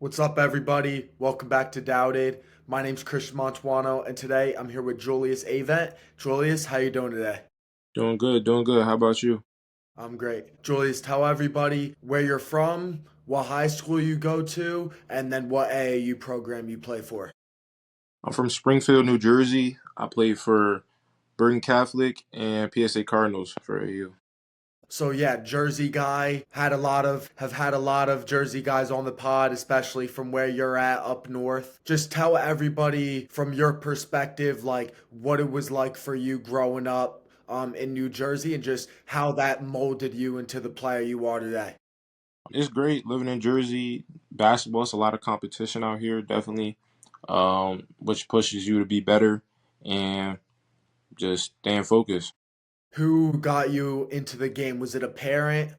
What's up, everybody? Welcome back to Doubted. My name's Christian Montuano, and today I'm here with Julius Avent. Julius, how you doing today? Doing good, doing good. How about you? I'm great. Julius, tell everybody where you're from, what high school you go to, and then what AAU program you play for. I'm from Springfield, New Jersey. I play for Bergen Catholic and PSA Cardinals for AU. So yeah, Jersey guy have had a lot of Jersey guys on the pod, especially from where you're at up north. Just tell everybody from your perspective, like what it was like for you growing up in New Jersey, and just how that molded you into the player you are today. It's great living in Jersey. Basketball, it's a lot of competition out here, definitely, which pushes you to be better and just staying focused. Who got you into the game? Was it a parent?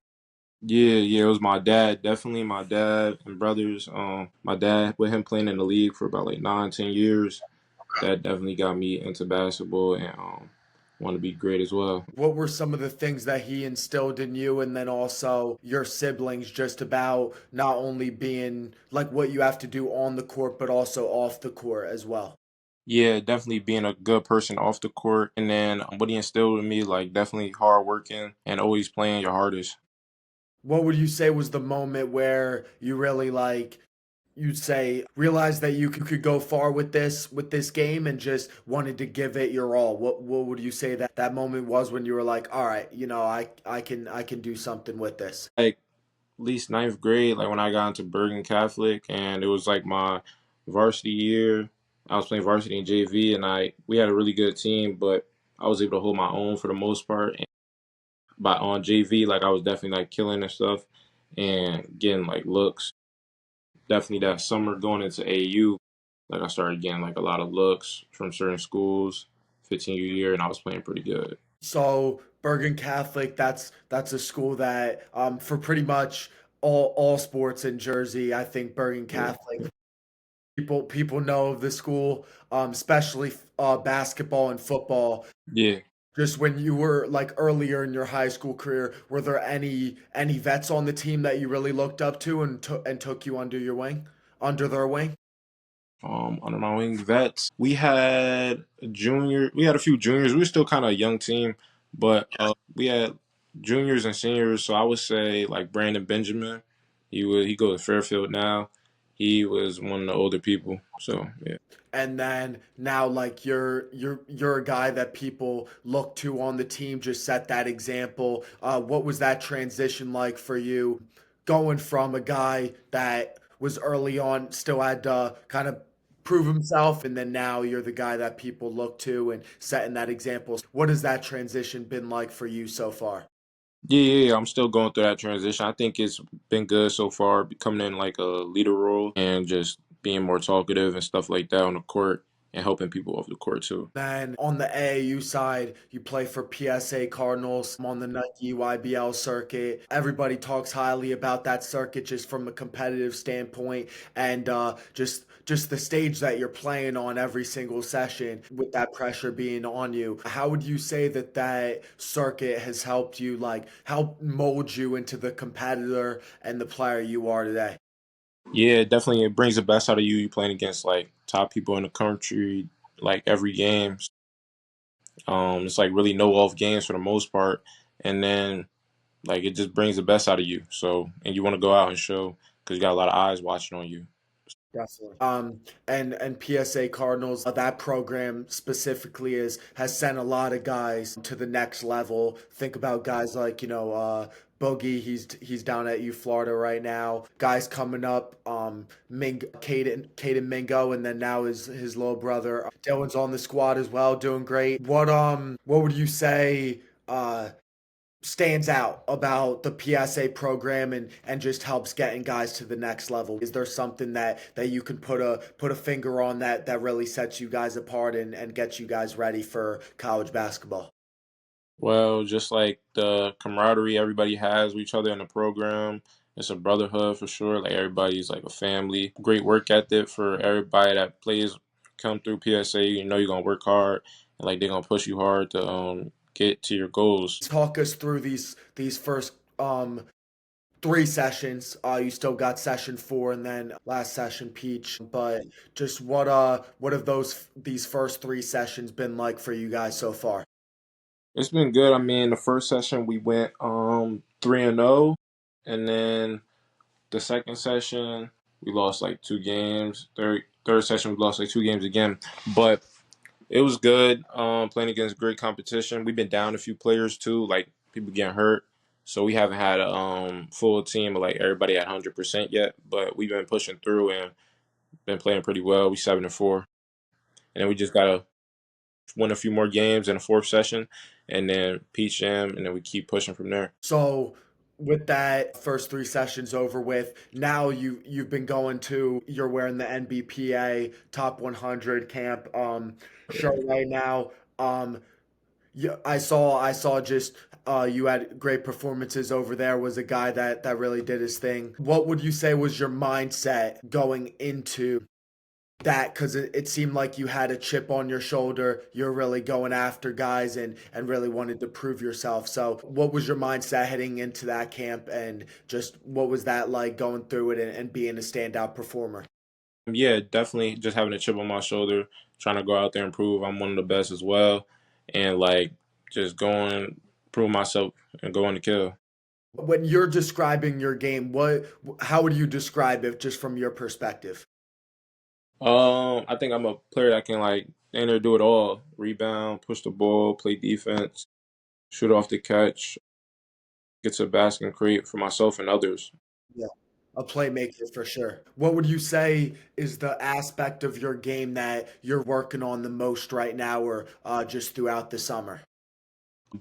Yeah, it was my dad, definitely my dad and brothers. My dad, with him playing in the league for about like 9, 10 years, that definitely got me into basketball and want to be great as well. What were some of the things that he instilled in you, and then also your siblings, just about not only being like what you have to do on the court, but also off the court as well? Yeah, definitely being a good person off the court. And then what he instilled in me, like definitely hard working and always playing your hardest. What would you say was the moment where you really like you'd say realized that you could go far with this game and just wanted to give it your all? What would you say that moment was when you were like, all right, I can do something with this? Like at least ninth grade, like when I got into Bergen Catholic and it was like my varsity year. I was playing varsity in JV and I we had a really good team, but I was able to hold my own for the most part. And by on JV, like I was definitely like killing and stuff and getting like looks. Definitely that summer going into AU, like I started getting like a lot of looks from certain schools, 15 year, and I was playing pretty good. So Bergen Catholic, that's a school that for pretty much all sports in Jersey, I think Bergen Yeah, Catholic people know of the school, especially basketball and football. yeah. Just when you were like earlier in your high school career, were there any vets on the team that you really looked up to and took you under their wing? Under my wing vets, we had we had a few juniors. We were still kind of a young team, but we had juniors and seniors. So I would say like Brandon Benjamin, he goes to Fairfield now. He was one of the older people. So yeah. And then now like you're a guy that people look to on the team, just set that example. What was that transition like for you, going from a guy that was early on still had to kind of prove himself, and then now you're the guy that people look to and setting that example? What has that transition been like for you so far? Yeah. I'm still going through that transition. I think it's been good so far, becoming in like a leader role and just being more talkative and stuff like that on the court and helping people off the court too. Then on the AAU side, you play for PSA Cardinals. I'm on the Nike YBL circuit. Everybody talks highly about that circuit just from a competitive standpoint, and just the stage that you're playing on every single session with that pressure being on you. How would you say that circuit has helped you, like help mold you into the competitor and the player you are today? Yeah, definitely it brings the best out of you. You playing against like top people in the country, like every game. It's like really no off games for the most part, and then like it just brings the best out of you. So and you want to go out and show because you got a lot of eyes watching on you. Definitely. And PSA Cardinals, that program specifically has sent a lot of guys to the next level. Think about guys like, Boogie, he's down at U Florida right now. Guys coming up, Caden Mingo, and then now his little brother Dylan's on the squad as well, doing great. What would you say stands out about the PSA program and just helps getting guys to the next level? Is there something that you can put a finger on that really sets you guys apart and gets you guys ready for college basketball? Well, just like the camaraderie everybody has with each other in the program, it's a brotherhood for sure. Like everybody's like a family. Great work ethic for everybody that plays, come through PSA. You know you're gonna work hard and like they're gonna push you hard to get to your goals. Talk us through these first three sessions. You still got session four and then last session Peach. But just what have these first three sessions been like for you guys so far? It's been good. I mean, the first session we went 3-0, and then the second session we lost like two games. Third session we lost like two games again, but it was good. Playing against great competition. We've been down a few players too, like people getting hurt. So we haven't had a full team of like everybody at 100% yet, but we've been pushing through and been playing pretty well. We 7-4, and then we just gotta win a few more games in the fourth session, and then Peach Jam, and then we keep pushing from there. So with that first three sessions over with, now you've been going to you're wearing the NBPA top 100 camp shirt right now. Yeah, I saw just you had great performances over there. Was a guy that really did his thing. What would you say was your mindset going into that? Because it seemed like you had a chip on your shoulder. You're really going after guys and really wanted to prove yourself. So, what was your mindset heading into that camp, and just what was that like going through it and being a standout performer? Yeah, definitely just having a chip on my shoulder, trying to go out there and prove I'm one of the best as well, and like just going prove myself and going to kill. When you're describing your game, how would you describe it just from your perspective? I think I'm a player that can like enter, do it all: rebound, push the ball, play defense, shoot off the catch, get to the basket and create for myself and others. Yeah, a playmaker for sure. What would you say is the aspect of your game that you're working on the most right now, or just throughout the summer?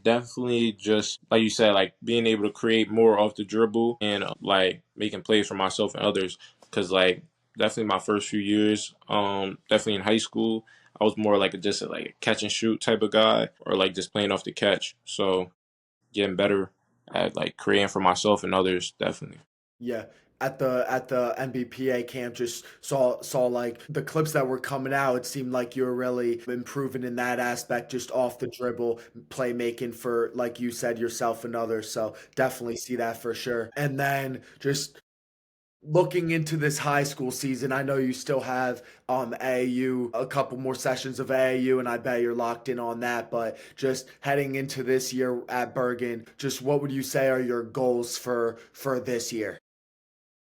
Definitely, just like you said, like being able to create more off the dribble and like making plays for myself and others. Because like definitely my first few years, definitely in high school, I was more like just like a catch and shoot type of guy, or like just playing off the catch. So getting better at like creating for myself and others, definitely. Yeah. At the NBPA camp, just saw like the clips that were coming out. It seemed like you were really improving in that aspect, just off the dribble, playmaking for, like you said, yourself and others. So definitely see that for sure. And then just looking into this high school season, I know you still have AAU, a couple more sessions of AAU, and I bet you're locked in on that. But just heading into this year at Bergen, just what would you say are your goals for this year?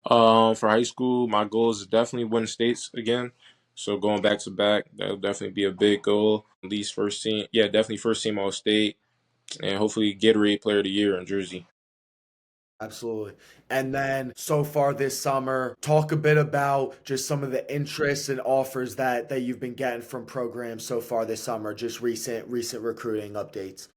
For high school, my goal is definitely win states again. So going back to back, that'll definitely be a big goal. At least first team, yeah, definitely first team all state, and hopefully Gatorade Player of the Year in Jersey. Absolutely. And then so far this summer, talk a bit about just some of the interests and offers that you've been getting from programs so far this summer, just recent recruiting updates.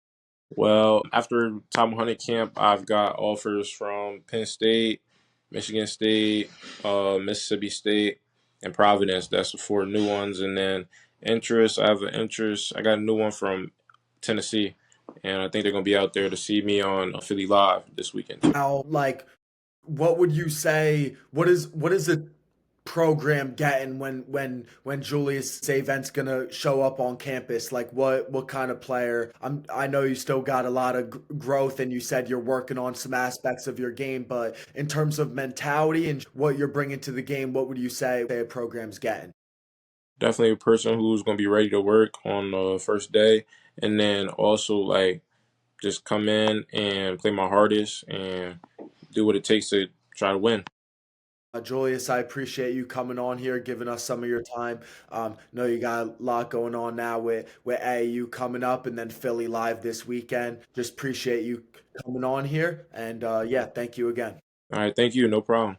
Well, after Top 100 camp, I've got offers from Penn State, Michigan State, Mississippi State, and Providence. That's the four new ones. And then interest, I have an interest. I got a new one from Tennessee, and I think they're gonna be out there to see me on Philly Live this weekend. Now, like, what would you say? What is a program getting when Julius Avent's gonna show up on campus? Like, what kind of player? I know you still got a lot of growth, and you said you're working on some aspects of your game, but in terms of mentality and what you're bringing to the game, what would you say a program's getting? Definitely a person who's gonna be ready to work on the first day, and then also like just come in and play my hardest and do what it takes to try to win. Julius, I appreciate you coming on here, giving us some of your time. Know you got a lot going on now with AAU coming up, and then Philly Live this weekend. Just appreciate you coming on here, and yeah, thank you again. All right, thank you. No problem.